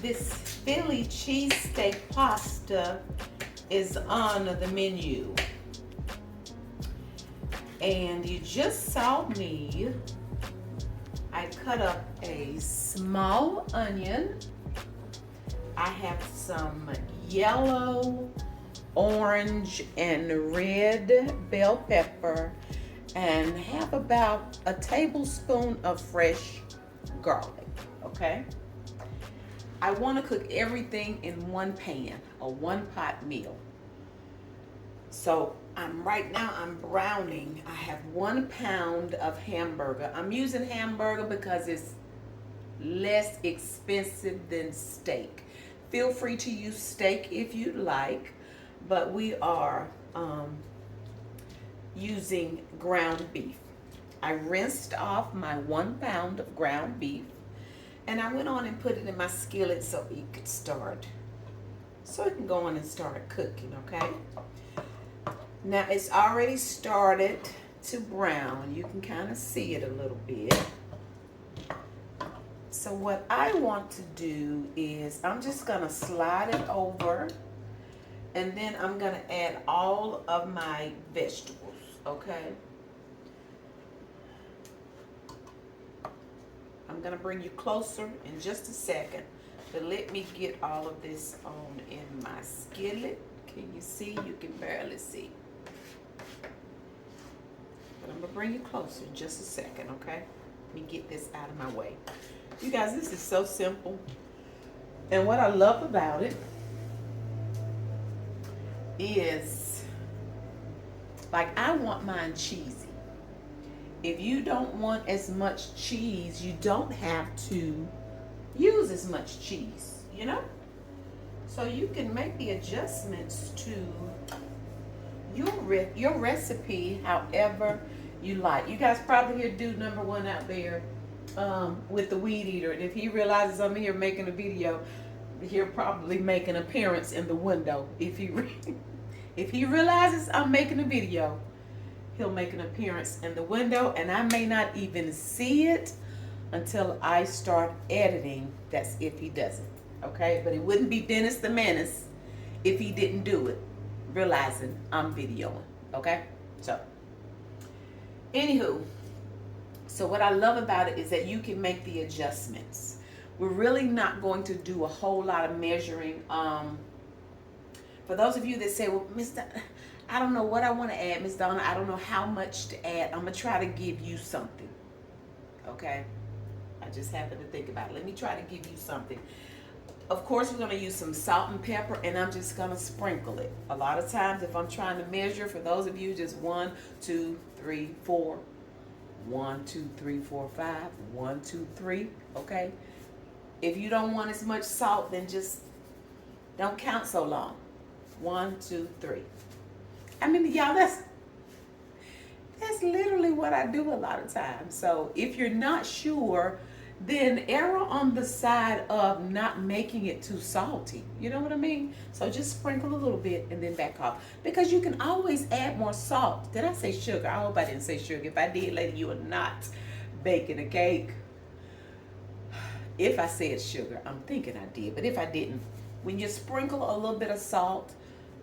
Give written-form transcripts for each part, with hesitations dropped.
this Philly Cheesesteak Pasta is on the menu. And you just saw me. I cut up a small onion. I have some yellow, orange, and red bell pepper, and have about a tablespoon of fresh garlic, okay? I want to cook everything in one pan, a one-pot meal. So right now I'm browning. I have 1 pound of hamburger. I'm using hamburger because it's less expensive than steak. Feel free to use steak if you'd like, but we are using ground beef. I rinsed off my 1 pound of ground beef, and I went on and put it in my skillet so it can go on and start cooking, okay? Now it's already started to brown. You can kind of see it a little bit. So what I want to do is I'm just gonna slide it over, and then I'm gonna add all of my vegetables, okay? I'm gonna bring you closer in just a second, but let me get all of this on in my skillet. Can you see? You can barely see. But I'm gonna bring you closer in just a second, okay? Let me get this out of my way. You guys, this is so simple. And what I love about it is, like, I want mine cheesy. If you don't want as much cheese, you don't have to use as much cheese, you know? So you can make the adjustments to your recipe however you like. You guys probably hear dude number 1 out there with the weed eater. And if he realizes I'm here making a video, he'll probably make an appearance in the window. If he realizes I'm making a video, he'll make an appearance in the window, and I may not even see it until I start editing. That's if he doesn't, okay? But it wouldn't be Dennis the Menace if he didn't do it, realizing I'm videoing, okay? So, anywho, so what I love about it is that you can make the adjustments. We're really not going to do a whole lot of measuring. For those of you that say, well, I don't know what I want to add, Miss Donna. I don't know how much to add. I'm going to try to give you something. Okay? I just happened to think about it. Let me try to give you something. Of course, we're going to use some salt and pepper, and I'm just going to sprinkle it. A lot of times, if I'm trying to measure, for those of you, just 1, 2, 3, 4. 1, 2, 3, 4, 5. 1, 2, 3. Okay? If you don't want as much salt, then just don't count so long. 1, 2, 3. I mean, y'all, that's literally what I do a lot of times. So if you're not sure, then err on the side of not making it too salty. You know what I mean? So just sprinkle a little bit and then back off. Because you can always add more salt. Did I say sugar? I hope I didn't say sugar. If I did, lady, you are not baking a cake. If I said sugar, I'm thinking I did. But if I didn't, when you sprinkle a little bit of salt,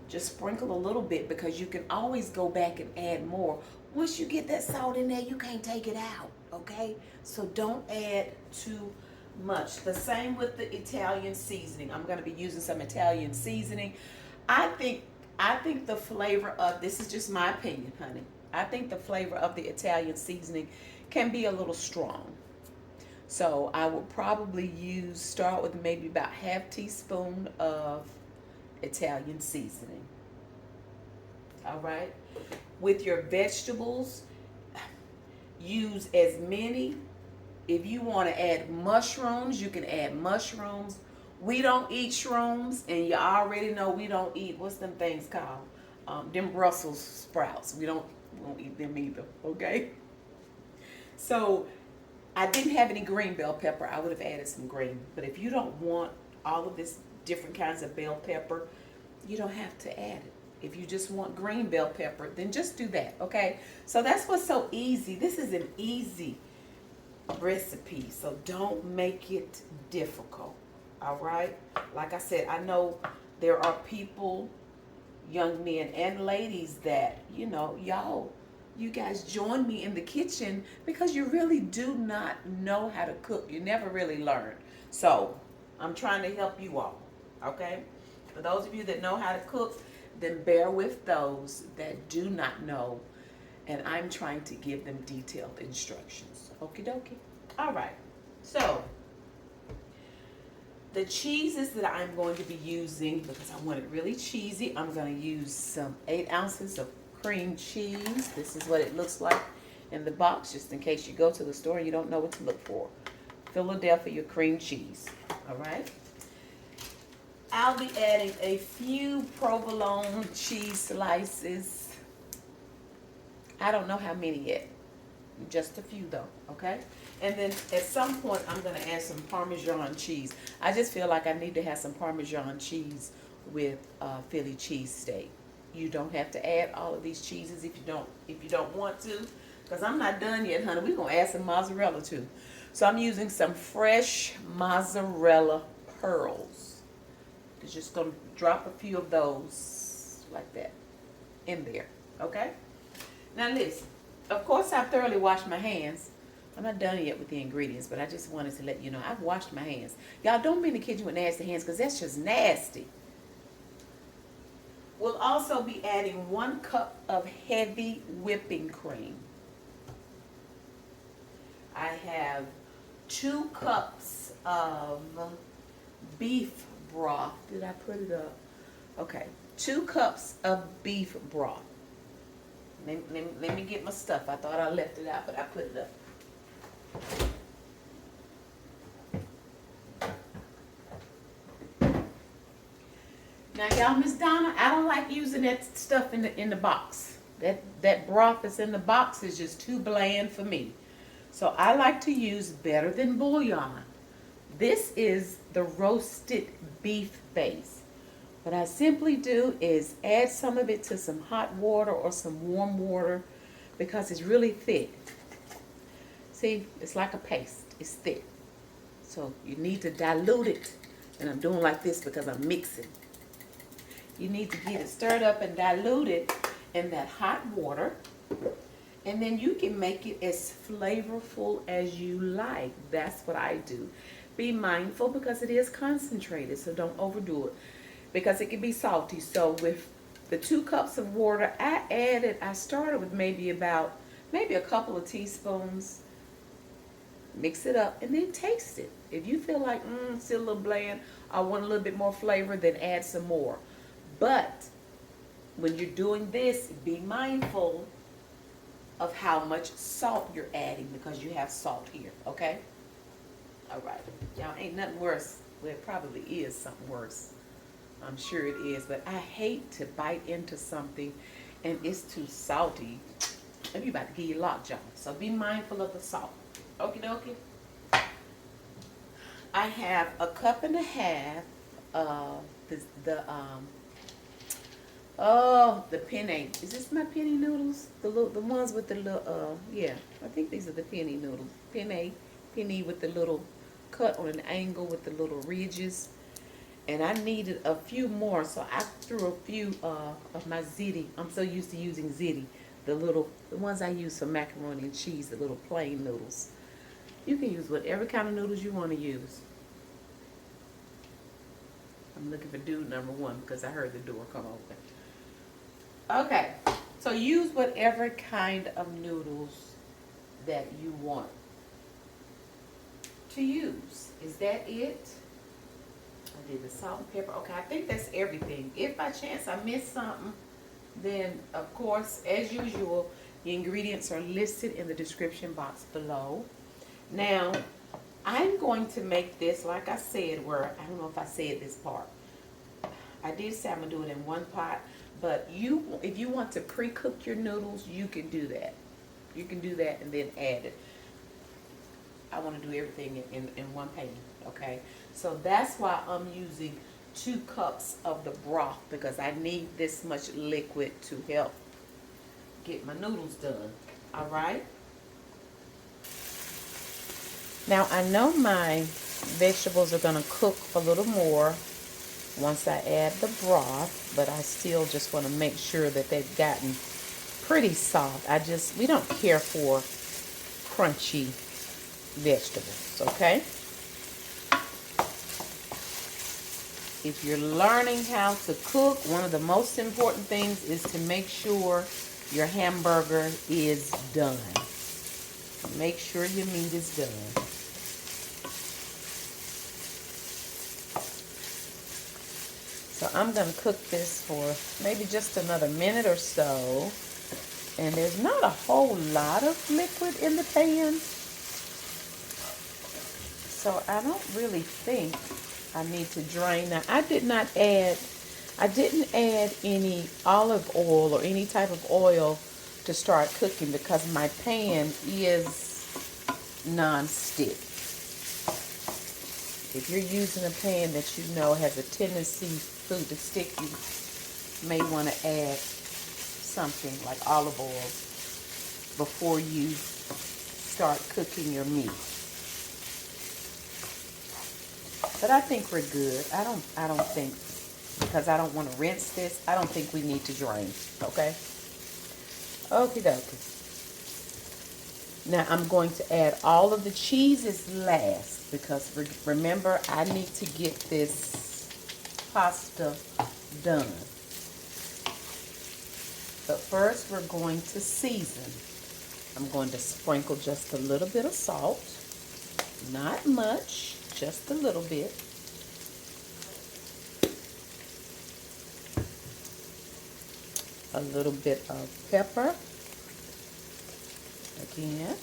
just sprinkle a little bit, because you can always go back and add more. Once you get that salt in there, you can't take it out, okay? So don't add too much. The same with the Italian seasoning. I'm going to be using some Italian seasoning. I think the flavor of, this is just my opinion, honey. I think the flavor of the Italian seasoning can be a little strong. So I would probably start with maybe about ½ teaspoon of Italian seasoning. All right. With your vegetables, use as many. If you want to add mushrooms, you can add mushrooms. We don't eat shrooms, and you already know we don't eat, what's them things called? Them Brussels sprouts. We won't eat them either, okay? So I didn't have any green bell pepper. I would have added some green. But if you don't want all of this different kinds of bell pepper, you don't have to add it. If you just want green bell pepper, then just do that, okay? So that's what's so easy. This is an easy recipe, so don't make it difficult, All right. Like I said, I know there are people, young men and ladies, that, you guys join me in the kitchen because you really do not know how to cook. You never really learn. So I'm trying to help you all. Okay. For those of you that know how to cook, then bear with those that do not know. And I'm trying to give them detailed instructions. Okie dokie. All right. So the cheeses that I'm going to be using, because I want it really cheesy, I'm going to use some 8 ounces of cream cheese. This is what it looks like in the box, just in case you go to the store and you don't know what to look for. Philadelphia cream cheese. All right. I'll be adding a few provolone cheese slices. I don't know how many yet. Just a few though, okay? And then at some point, I'm going to add some Parmesan cheese. I just feel like I need to have some Parmesan cheese with Philly cheesesteak. You don't have to add all of these cheeses if you don't want to, because I'm not done yet, honey. We're going to add some mozzarella too. So I'm using some fresh mozzarella pearls. Just going to drop a few of those like that in there, okay? Now listen, of course I've thoroughly washed my hands. I'm not done yet with the ingredients, but I just wanted to let you know I've washed my hands. Y'all don't be in the kitchen with nasty hands, because that's just nasty. We'll also be adding 1 cup of heavy whipping cream. I have 2 cups of beef broth. Did I put it up? Okay. 2 cups of beef broth. Let me get my stuff. I thought I left it out, but I put it up. Now, y'all, Miss Donna, I don't like using that stuff in the box. That broth that's in the box is just too bland for me. So I like to use Better Than Bouillon. This is the roasted beef base. What I simply do is add some of it to some hot water or some warm water, because it's really thick. See, it's like a paste. It's thick. So you need to dilute it. And I'm doing like this because I'm mixing. You need to get it stirred up and diluted in that hot water. And then you can make it as flavorful as you like. That's what I do. Be mindful, because it is concentrated, so don't overdo it, because it can be salty. So with the 2 cups of water, I started with maybe a couple of teaspoons. Mix it up and then taste it. If you feel like it's still a little bland, I want a little bit more flavor, then add some more. But when you're doing this, be mindful of how much salt you're adding, because you have salt here, okay? All right. Y'all, ain't nothing worse. Well, it probably is something worse. I'm sure it is, but I hate to bite into something and it's too salty. And you about to give you lockjaw. So be mindful of the salt. Okie dokie. I have 1.5 cups of the penne. Is this my penne noodles? The ones with the little yeah. I think these are the penne noodles. Penne with the little cut on an angle with the little ridges. And I needed a few more, so I threw a few of my ziti. I'm so used to using ziti. The ones I use for macaroni and cheese, the little plain noodles. You can use whatever kind of noodles you want to use. I'm looking for dude number 1 because I heard the door come open. Okay, so use whatever kind of noodles that you want to use. Is that it? I did the salt and pepper. Okay, I think that's everything. If by chance I missed something, then of course, as usual, the ingredients are listed in the description box below. Now, I'm going to make this, like I said, I don't know if I said this part. I did say I'm going to do it in 1 pot, but if you want to pre-cook your noodles, you can do that. You can do that and then add it. I want to do everything in 1 pan, okay? So that's why I'm using 2 cups of the broth, because I need this much liquid to help get my noodles done, all right? Now I know my vegetables are going to cook a little more once I add the broth, but I still just want to make sure that they've gotten pretty soft. We don't care for crunchy vegetables, okay? If you're learning how to cook, one of the most important things is to make sure your hamburger is done. Make sure your meat is done. So I'm going to cook this for maybe just another minute or so. And there's not a whole lot of liquid in the pan. So I don't really think I need to drain. Now I didn't add any olive oil or any type of oil to start cooking because my pan is non-stick. If you're using a pan that you know has a tendency food to stick, you may want to add something like olive oil before you start cooking your meat. But I think we're good. I don't think, because I don't want to rinse this, I don't think we need to drain, okay? Okie dokie. Now I'm going to add all of the cheeses last because remember I need to get this pasta done. But first we're going to season. I'm going to sprinkle just a little bit of salt. Not much, just a little bit. A little bit of pepper. Again,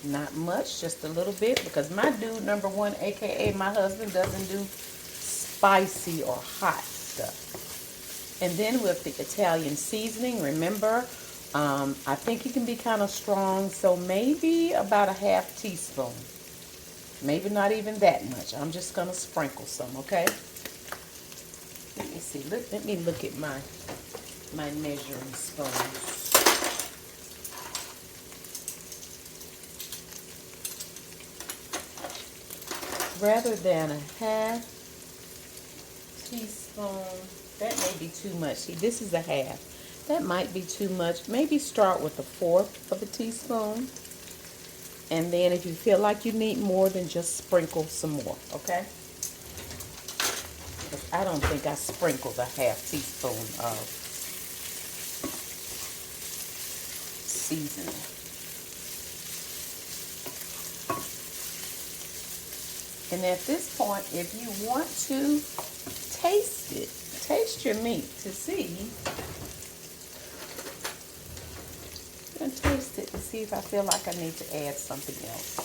not much, just a little bit, because my dude number one, aka my husband, doesn't do spicy or hot stuff. And then with the Italian seasoning, remember, I think it can be kind of strong, so maybe about a half teaspoon. Maybe not even that much. I'm just going to sprinkle some, okay? Let me see. Let me look at my measuring spoons. Rather than a half teaspoon, that may be too much. See, this is a half. That might be too much. Maybe start with a fourth of a teaspoon. And then if you feel like you need more, then just sprinkle some more, okay? Because I don't think I sprinkled a half teaspoon of seasoning. And at this point, if you want to taste it, taste your meat to see. I'm going to taste it to see if I feel like I need to add something else.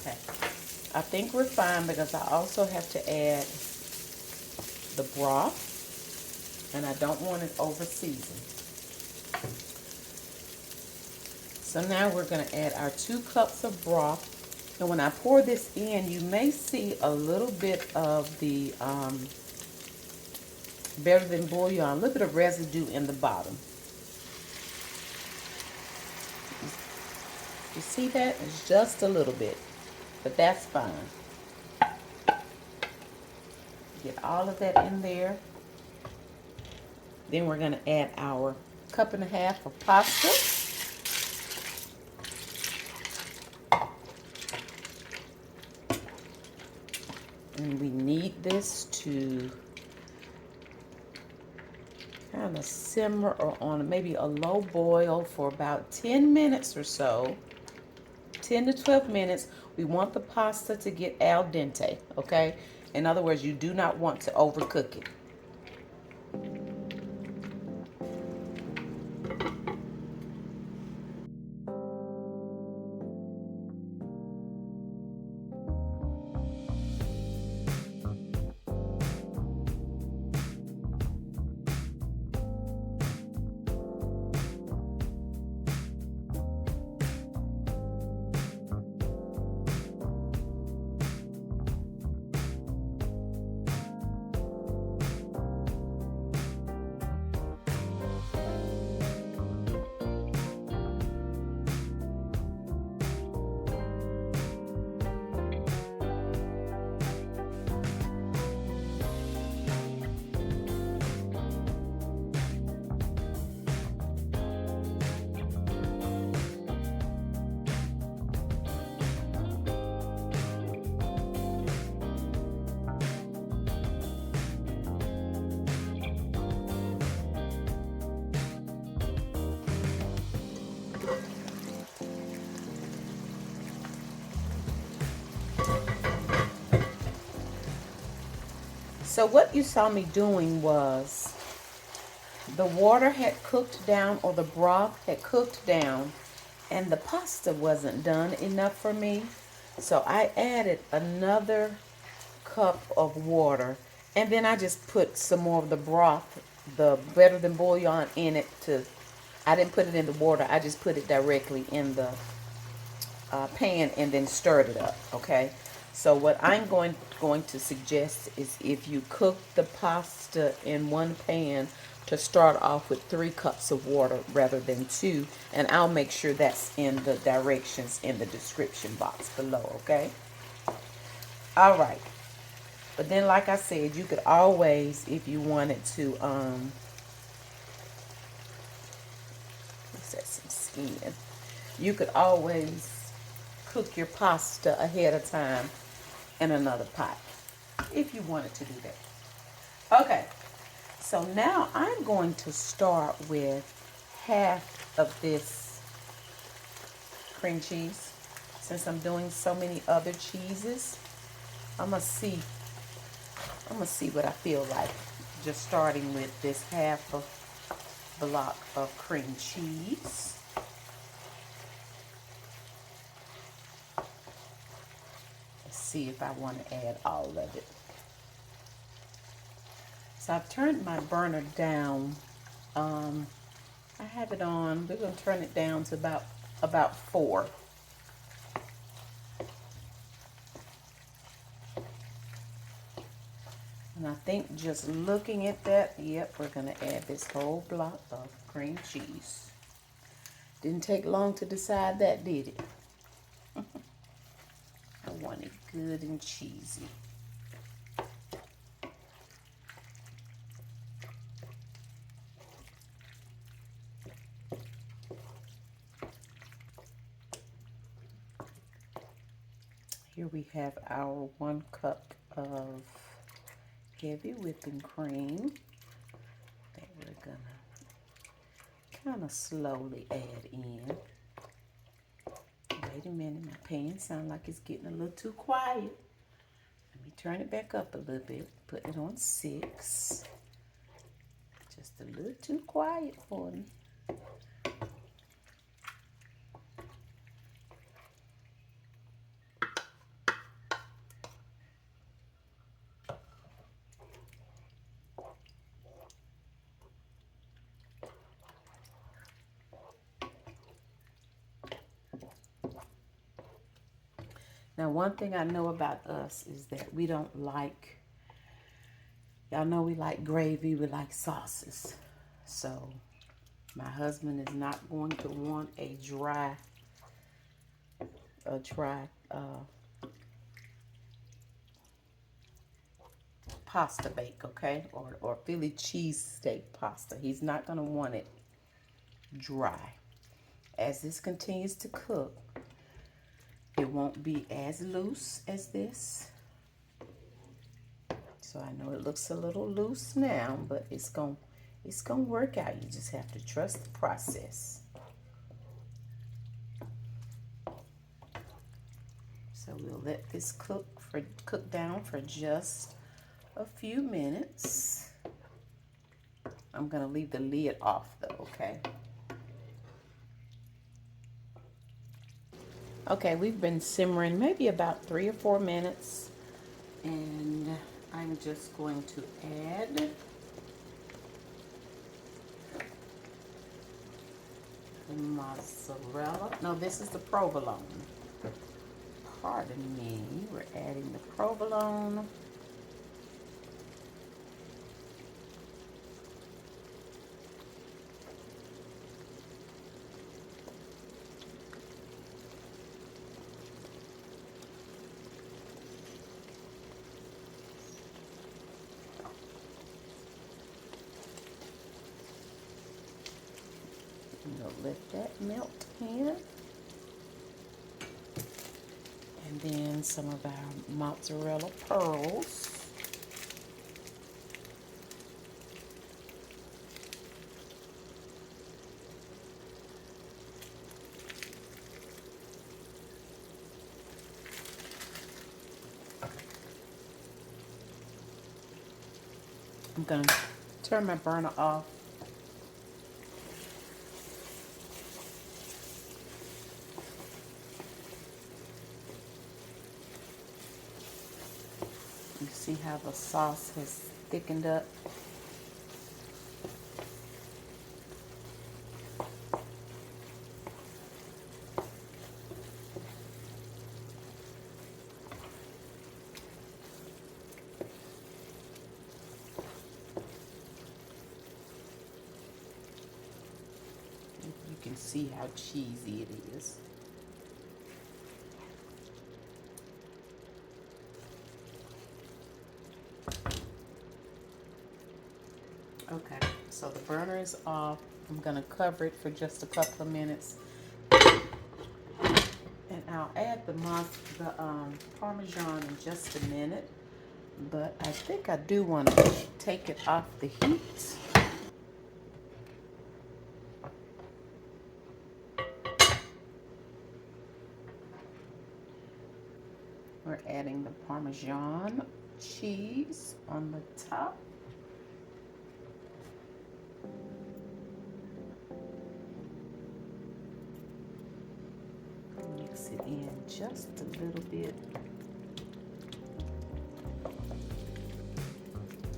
Okay, I think we're fine because I also have to add the broth, and I don't want it over seasoned. So now we're going to add our 2 cups of broth, and when I pour this in, you may see a little bit of the better than bouillon, a little bit of residue in the bottom. You see that? It's just a little bit. But that's fine. Get all of that in there. Then we're going to add our 1.5 cups of pasta. And we need this to kind of simmer or on maybe a low boil for about 10 minutes or so. 10 to 12 minutes. We want the pasta to get al dente, okay? In other words, you do not want to overcook it. So what you saw me doing was the water had cooked down, or the broth had cooked down, and the pasta wasn't done enough for me. So I added another cup of water, and then I just put some more of the broth, the better than bouillon, in it. I didn't put it in the water, I just put it directly in the pan and then stirred it up. Okay, so what I'm going to suggest is, if you cook the pasta in one pan, to start off with 3 cups of water rather than 2, and I'll make sure that's in the directions in the description box below. Okay, all right. But then, like I said, you could always, if you wanted to, set some skin, you could always cook your pasta ahead of time in another pot if you wanted to do that. Okay, so now I'm going to start with half of this cream cheese. Since I'm doing so many other cheeses, I'm gonna see what I feel like, just starting with this half of block of cream cheese. Let's see if I want to add all of it. So I've turned my burner down. I have it on. We're going to turn it down to about 4. And I think just looking at that, yep, we're going to add this whole block of cream cheese. Didn't take long to decide that, did it? I want it good and cheesy. Here we have our 1 cup of heavy whipping cream that we're gonna kind of slowly add in. Wait a minute, my pan sounds like it's getting a little too quiet. Let me turn it back up a little bit, put it on 6. Just a little too quiet for me. Now, one thing I know about us is that we don't like, y'all know we like gravy, we like sauces. So my husband is not going to want a dry pasta bake, okay? Or Philly cheesesteak pasta. He's not going to want it dry. As this continues to cook, it won't be as loose as this. So I know it looks a little loose now, but it's gonna work out. You just have to trust the process. So we'll let this cook down for just a few minutes. I'm gonna leave the lid off though, okay? Okay, we've been simmering maybe about 3 or 4 minutes, and I'm just going to add the mozzarella. No, this is the provolone. Pardon me, we're adding the provolone. Let that melt here. And then some of our mozzarella pearls. I'm gonna turn my burner off. You see how the sauce has thickened up? You can see how cheesy it is. Okay, so the burner is off. I'm gonna cover it for just a couple of minutes, and I'll add the Parmesan in just a minute. But I think I do want to take it off the heat. We're adding the Parmesan cheese on the top. Mix it in just a little bit.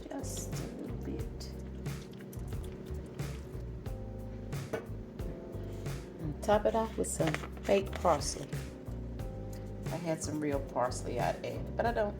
Just a little bit. And top it off with some fake parsley. I had some real parsley I'd add, but I don't.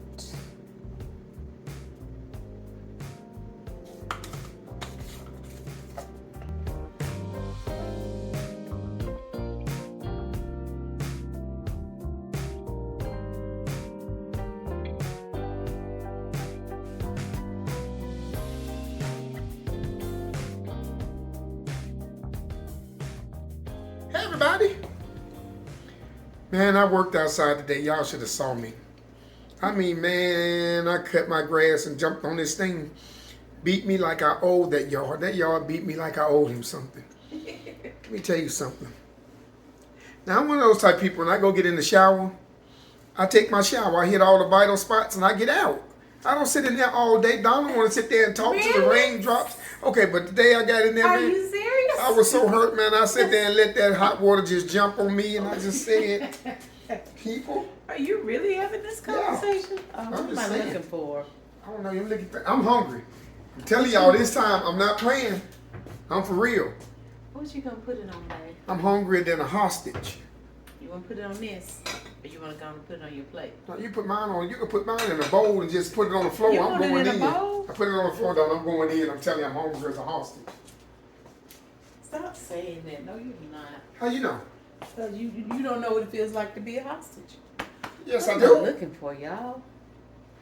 Hey everybody! Man, I worked outside today. Y'all should have saw me. I mean, man, I cut my grass and jumped on this thing. Beat me like I owed that yard. That yard beat me like I owed him something. Let me tell you something. Now, I'm one of those type of people, when I go get in the shower, I take my shower, I hit all the vital spots, and I get out. I don't sit in there all day. Donna want to sit there and talk to the raindrops. Okay, but the day I got in there, Are man, you serious? I was so hurt, man. I sat there and let that hot water just jump on me, and I just said, people. Are you really having this conversation? Yeah. Oh, I'm what am just I saying. looking for? I don't know. You're looking for, I'm hungry. I'm telling y'all this time, I'm not playing. I'm for real. What you gonna put it on, babe? I'm hungrier than a hostage. You wanna put it on this? Or you wanna go and put it on your plate? No, you put mine on. You can put mine in a bowl and just put it on the floor. You I'm want it going in a in. bowl? I put it on the floor, though. I'm going in. I'm telling you, I'm hungry as a hostage. Stop saying that. No, you're not. How you know? Because you don't know what it feels like to be a hostage. Yes, What I am I do. looking for, y'all?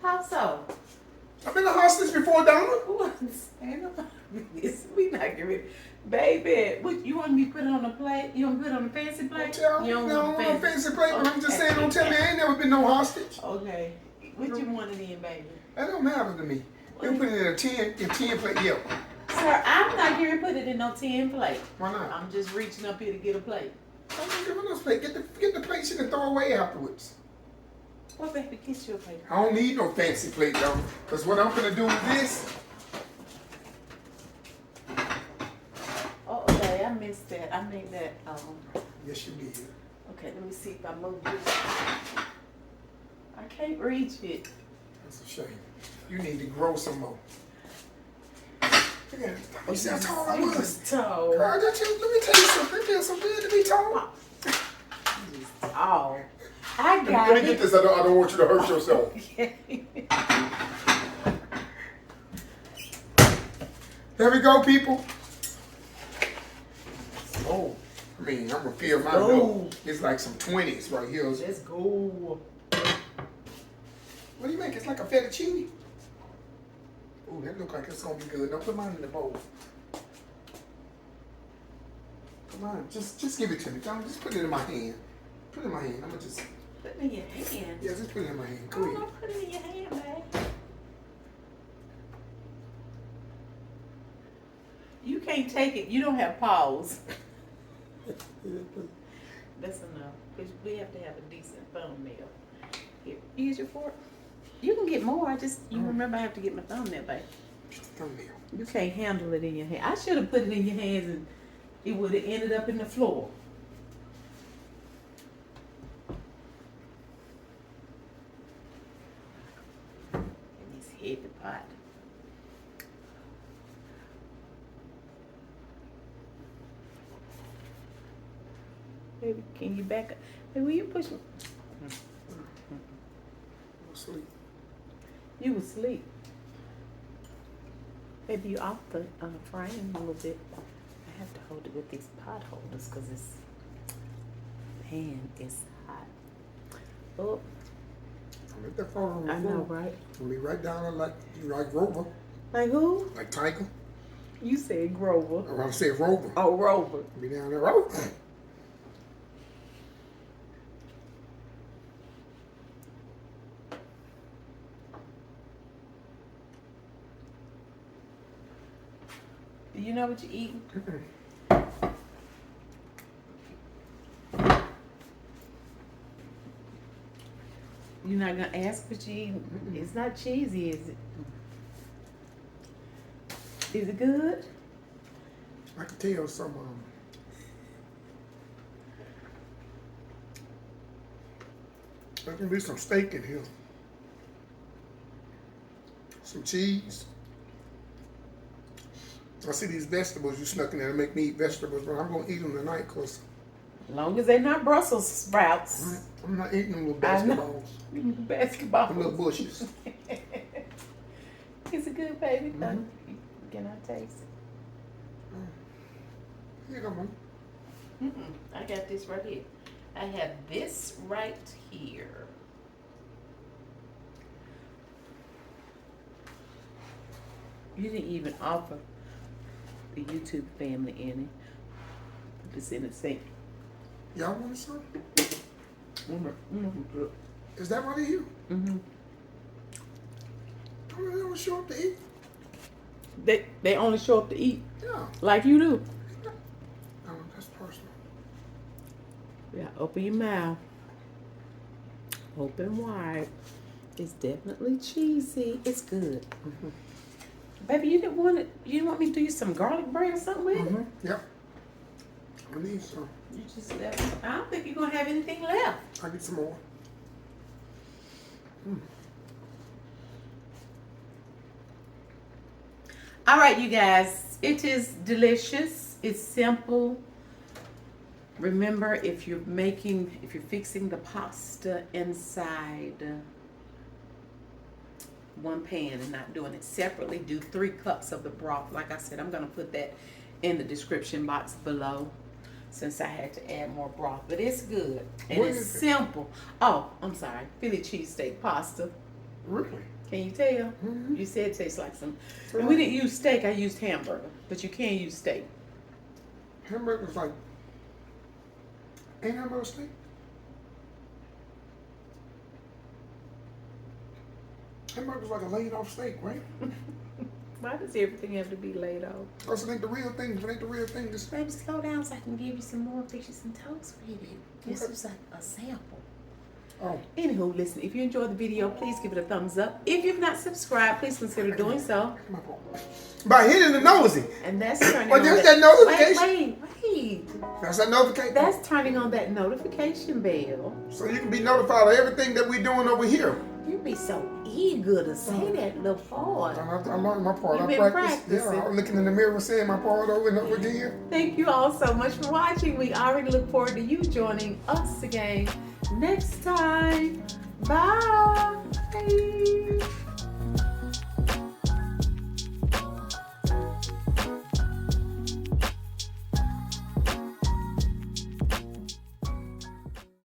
How so? I've been a hostage before, Donna. What? Ain't nobody- We not getting ready. Baby, what you want me to put it on a plate? You want me to put it on a fancy plate? Tell me, You don't no, want no fancy plate, but I'm just Okay. saying, don't tell me I ain't never been no hostage. Okay. What you want it in, baby? That don't matter to me. You put it in a 10 plate, yeah. Sir, I'm not going to put it in no tin plate. Why not? I'm just reaching up here to get a plate. I'm gonna give her those plate. Get the plates you can throw away afterwards. Well, baby, get you a plate. I don't need no fancy plate though, because what I'm gonna do with this. Oh, okay, I missed that. I made that. Yes, you did. Okay, let me see if I move this. I can't reach it. That's a shame. You need to grow some more. Yeah, you see how tall I You was? was tall. Girl, let me tell you something. It feels so good to be tall. You was tall. I got Let me get this. I don't want you to hurt yourself. There we go, people. Oh, I mean, I'm gonna feel my nose. It's like some 20s right here. Let's go. What do you make? It's like a fettuccine. Ooh, that look like it's gonna be good. Now put mine in the bowl. Come on, just give it to me. Don't just put it in my hand. Put it in my hand. I'm gonna just. Put it in your hand. Yeah, just put it in my hand. Go Oh, ahead. don't put it in your hand, babe. You can't take it. You don't have paws. That's enough. Because we have to have a decent thumbnail. Here, use your fork. You can get more. You remember I have to get my thumbnail, babe. Thumbnail. You can't handle it in your hand. I should have put it in your hands and it would have ended up in the floor. In this heavy pot. Baby, can you back up? Hey, will you push me? Sleep. You was asleep. Baby, you off the frame a little bit. I have to hold it with these pot holders because it's, man, it's hot. Oh, Don't let that fall on the I floor. know, right? Gonna be right down there like Rover, Like who? like Tiger. You said Grover. Or I said Rover. Oh, Rover. Be down there, Rover. Do you know what you're eating? You're not gonna ask what you're eating? It's not cheesy, is it? Is it good? I can tell some there can be some steak in here. Some cheese. I see these vegetables you snuck in there to make me eat vegetables, but I'm gonna eat them tonight because As long as they're not Brussels sprouts. I'm not eating them little I know. basketballs. Basketball. Them little bushes. Is it good, baby? Can I taste it? Here, come on. I got this right here. I have this right here. You didn't even offer the YouTube family any. Put this in the sink. Y'all want some? Mm-hmm. Is that right here? Mm-hmm. They don't show up to eat. They only show up to eat Yeah. like you do. Oh, that's personal. Yeah, open your mouth. Open wide. It's definitely cheesy. It's good. Mm-hmm. Baby, you didn't want it. You didn't want me to do you some garlic bread or something with it? Mm-hmm. Yep. I need some. You just left. I don't think you're gonna have anything left. I need some more. All right, you guys. It is delicious. It's simple. Remember, if you're fixing the pasta inside one pan and not doing it separately, do 3 cups of the broth. Like I said, I'm gonna put that in the description box below since I had to add more broth. But it's good and What it's is it? simple. Oh, I'm sorry. Philly Cheesesteak Pasta. Really? Can you tell? Mm-hmm. You said it tastes like some. So And we didn't use steak. I used hamburger, but you can use steak. Hamburger's like, ain't hamburger steak? Hamburger's like a laid off steak, right? Why does everything have to be laid off? That's it ain't the real thing. If it ain't the real thing, just Baby, slow down so I can give you some more fishes and toast with it. This Okay. is like a sample. oh. Anywho, listen, if you enjoyed the video, please give it a thumbs up. If you've not subscribed, please consider doing so. My fault. By hitting the nosy. And that's turning Well, on there's that notification. Wait. That's that notification. That's turning on that notification bell. So you can be notified of everything that we're doing over here. You be so eager to say that little part. I learned my part. You've I been practiced. practicing. Yeah, I was looking in the mirror and saying my part over and over again. Thank you all so much for watching. We already look forward to you joining us again next time.